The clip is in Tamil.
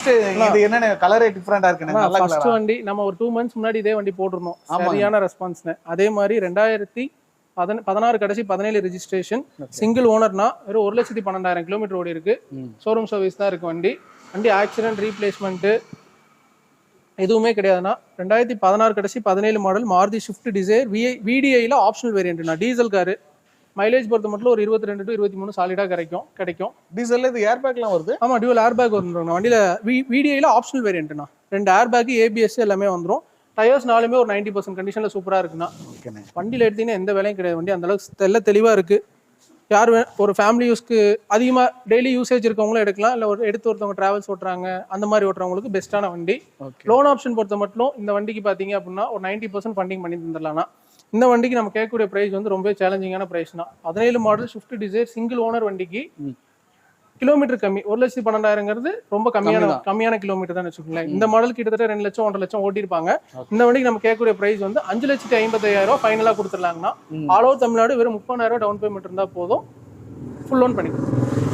இது என்ன கலரே டிஃபரெண்டா இருக்கு. நல்ல கலர். ஃபர்ஸ்ட் வண்டி நம்ம ஒரு 2 months முன்னாடி இதே வண்டி போட்டுறோம். சரியான ரெஸ்பான்ஸ்னு. அதே மாதிரி 2016 கடைசி 17 ரெஜிஸ்ட்ரேஷன். சிங்கிள் ஓனர்னா வெறும் 1,12,000 கிலோமீட்டர் ஓடி இருக்கு. ஷோரூம் சர்வீஸ் தான் இருக்கு வண்டி. வண்டி ஆக்சிடென்ட் ரீப்ளேஸ்மெண்ட் எதுவுமே கிடையாதுன்னா 2016 கடைசி 17 மாடல் மாருதி ஸ்விஃப்ட் டிசைர் VDIல ஆப்ஷனல் வேரியன்ட்னா டீசல் காரு. மைலேஜ் பொறுத்த மட்டும் ஒரு 22 to 23 சாலிடா கிடைக்கும். டீசல்ல இது ஏர் பேக்லாம் வருது. ஆமா, டியூவல் ஏர் பேக் வந்துரும் வண்டியில. VDIல ஆப்ஷனல் வேரியன்ட்னா 2 ஏர் பேக், ABS எல்லாமே வந்துரும். டயர்ஸ் நாலுமே ஒரு 90% கண்டிஷன்ல சூப்பரா இருக்குண்ணா. வண்டியில எடுத்தீங்கன்னா எந்த வேலையும் கிடையாது. வண்டி அந்த அளவுக்கு தெளிவா இருக்கு. யார் ஒரு ஃபேமிலி யூஸ்க்கு அதிகமாக டெய்லி யூசேஜ் இருக்கவங்களும் எடுக்கலாம். இல்லை ஒருத்தவங்க டிராவல்ஸ் ஓட்டுறாங்க அந்த மாதிரி ஓட்டுறவங்களுக்கு பெஸ்ட்டான வண்டி. லோன் ஆப்ஷன் பொறுத்த மட்டும் இந்த வண்டிக்கு பார்த்தீங்க அப்படின்னா ஒரு 90% ஃபண்டிங் பண்ணி தந்துடலாம்னா. இந்த வண்டிக்கு நம்ம கேட்கக்கூடிய ப்ரைஸ் வந்து ரொம்ப சேலஞ்சிங்கான ப்ரைஸ் தான். 17 model Swift desire single owner வண்டிக்கு கிலோமீட்டர் கம்மி. 1,12,000 ரொம்ப கம்மியான கிலோமீட்டர் தான் வச்சுக்கோங்களேன். இந்த மாடல் கிட்டத்தட்ட 2 லட்சம் 1.5 லட்சம் ஓட்டிருப்பாங்க. இந்த வண்டிக்கு நம்ம கேட்கக்கூடிய பிரைஸ் வந்து 5,50,000 ஃபைனலா கொடுத்துடலாங்கன்னா ஆல் ஓவர் தமிழ்நாடு வெறும் 30,000 டவுன் பேமெண்ட் இருந்தா போதும். ஃபுல் லோன் பண்ணிக்கலாம்.